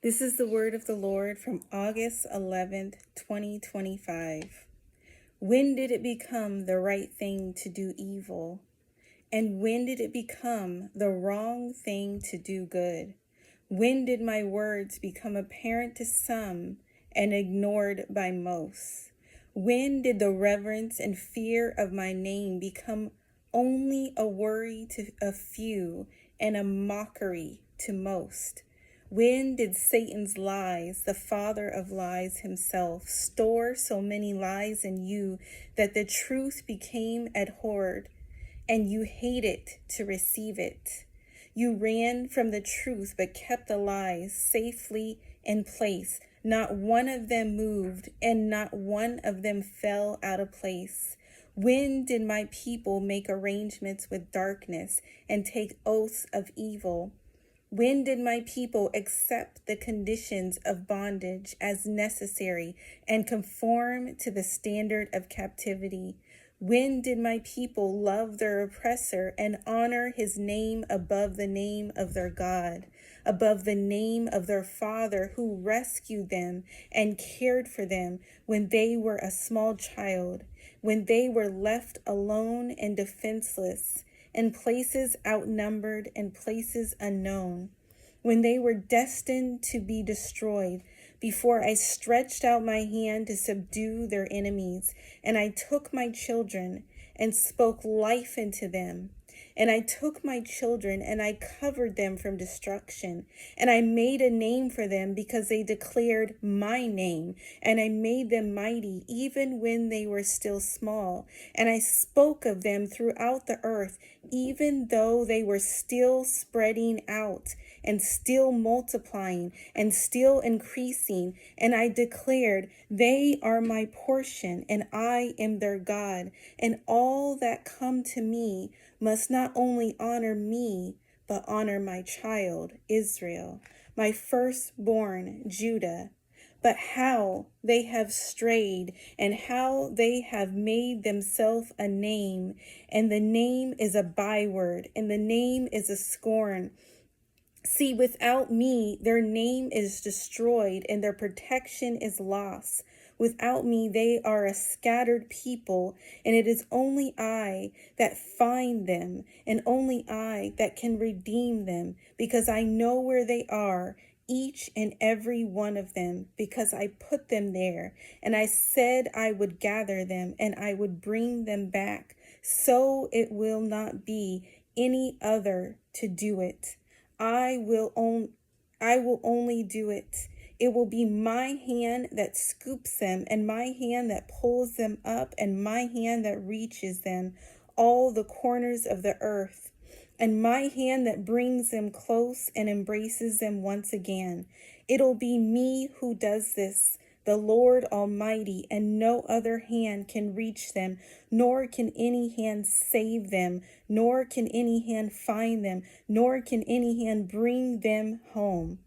This is the word of the Lord from August 11th, 2025. When did it become the right thing to do evil? And when did it become the wrong thing to do good? When did my words become apparent to some and ignored by most? When did the reverence and fear of my name become only a worry to a few and a mockery to most? When did Satan's lies, the father of lies himself, store so many lies in you that the truth became abhorred and you hated to receive it? You ran from the truth but kept the lies safely in place. Not one of them moved and not one of them fell out of place. When did my people make arrangements with darkness and take oaths of evil? When did my people accept the conditions of bondage as necessary and conform to the standard of captivity? When did my people love their oppressor and honor his name above the name of their God, above the name of their Father who rescued them and cared for them when they were a small child, when they were left alone and defenseless, in places outnumbered and places unknown, when they were destined to be destroyed, before I stretched out my hand to subdue their enemies, and I took my children and spoke life into them. And I took my children and I covered them from destruction. And I made a name for them because they declared my name. And I made them mighty even when they were still small. And I spoke of them throughout the earth, even though they were still spreading out and still multiplying and still increasing. And I declared, they are my portion and I am their God. And all that come to me must not only honor me, but honor my child, Israel, my firstborn, Judah. But how they have strayed and how they have made themselves a name, and the name is a byword, and the name is a scorn. See, without me, their name is destroyed and their protection is lost. Without me, they are a scattered people, and it is only I that find them, and only I that can redeem them, because I know where they are, each and every one of them, because I put them there, and I said I would gather them, and I would bring them back. So it will not be any other to do it. I will only do it. It will be my hand that scoops them, and my hand that pulls them up, and my hand that reaches them all the corners of the earth, and my hand that brings them close and embraces them once again. It'll be me who does this, the Lord Almighty, and no other hand can reach them, nor can any hand save them, nor can any hand find them, nor can any hand bring them home.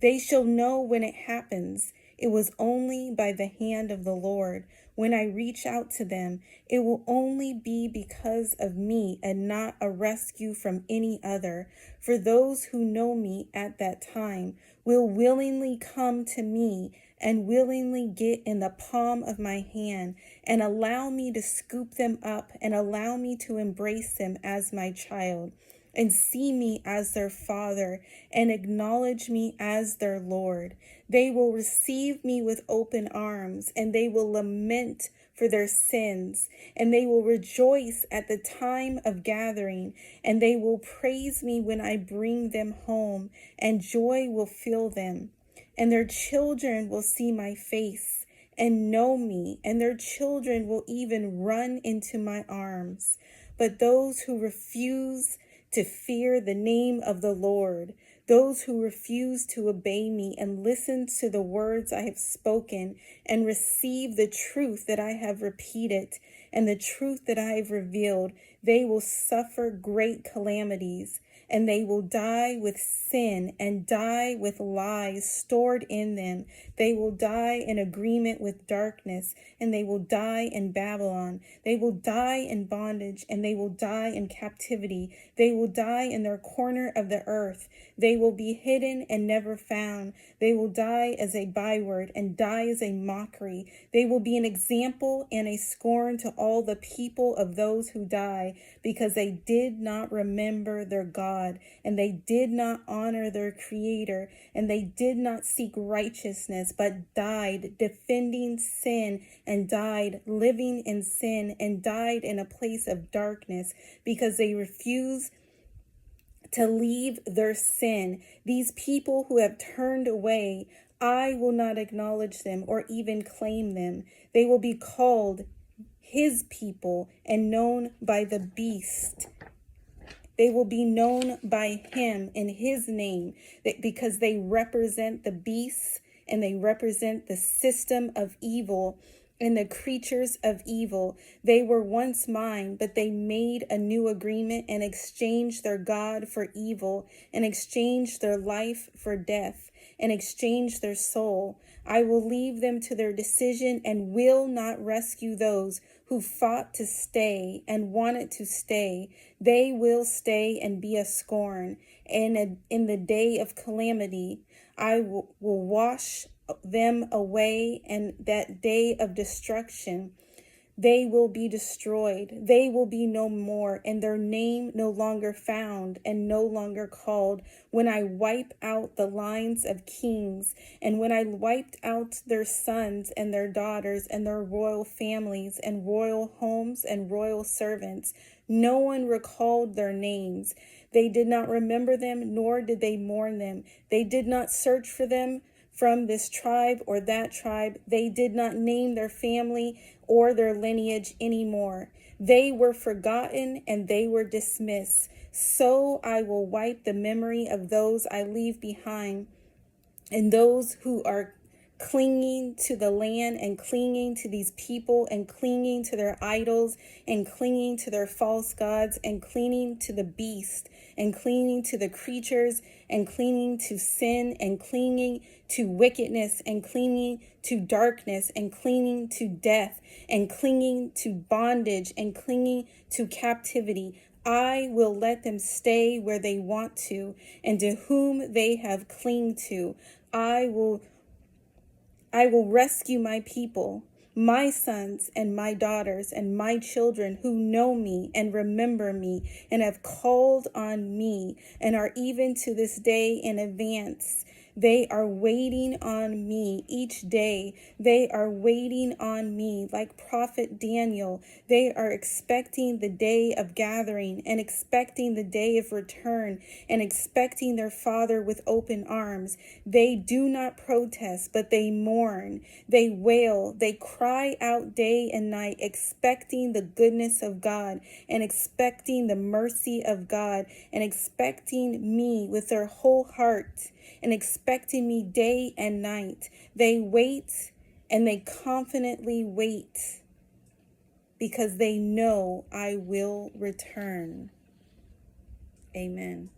They shall know when it happens. It was only by the hand of the Lord. When I reach out to them, it will only be because of me and not a rescue from any other. For those who know me at that time will willingly come to me and willingly get in the palm of my hand and allow me to scoop them up and allow me to embrace them as my child, and see me as their Father, and acknowledge me as their Lord. They will receive me with open arms, and they will lament for their sins, and they will rejoice at the time of gathering, and they will praise me when I bring them home, and joy will fill them. And their children will see my face and know me, and their children will even run into my arms. But those who refuse to fear the name of the Lord, those who refuse to obey me and listen to the words I have spoken and receive the truth that I have repeated and the truth that I have revealed, they will suffer great calamities. and they will die with sin and die with lies stored in them. They will die in agreement with darkness, and they will die in Babylon. They will die in bondage, and they will die in captivity. They will die in their corner of the earth. They will be hidden and never found. They will die as a byword and die as a mockery. They will be an example and a scorn to all the people of those who die, because they did not remember their God, and they did not honor their Creator, and they did not seek righteousness, but died defending sin, and died living in sin, and died in a place of darkness, because they refused to leave their sin. These people who have turned away, I will not acknowledge them or even claim them. They will be called his people and known by the beast. They will be known by him in his name, because they represent the beast and they represent the system of evil and the creatures of evil. They were once mine, but they made a new agreement and exchanged their God for evil, and exchanged their life for death, and exchanged their soul. I will leave them to their decision and will not rescue those who fought to stay and wanted to stay. They will stay and be a scorn. And in the day of calamity, I will wash them away, and that day of destruction, they will be destroyed. They will be no more, and their name no longer found and no longer called. When I wipe out the lines of kings, and when I wiped out their sons and their daughters and their royal families and royal homes and royal servants, no one recalled their names. They did not remember them, nor did they mourn them. They did not search for them from this tribe or that tribe. They did not name their family or their lineage anymore. They were forgotten and they were dismissed. So I will wipe the memory of those I leave behind, and those who are clinging to the land and clinging to these people and clinging to their idols and clinging to their false gods and clinging to the beast and clinging to the creatures and clinging to sin and clinging to wickedness and clinging to darkness and clinging to death and clinging to bondage and clinging to captivity. I will let them stay where they want to, and to whom they have clung to. I will rescue my people, my sons and my daughters and my children who know me and remember me and have called on me and are even to this day in advance. They are waiting on me each day. They are waiting on me like Prophet Daniel. They are expecting the day of gathering and expecting the day of return and expecting their Father with open arms. They do not protest, but they mourn. They wail. They cry out day and night, expecting the goodness of God and expecting the mercy of God and expecting me with their whole heart and expecting me day and night. They wait, and they confidently wait, because they know I will return. Amen.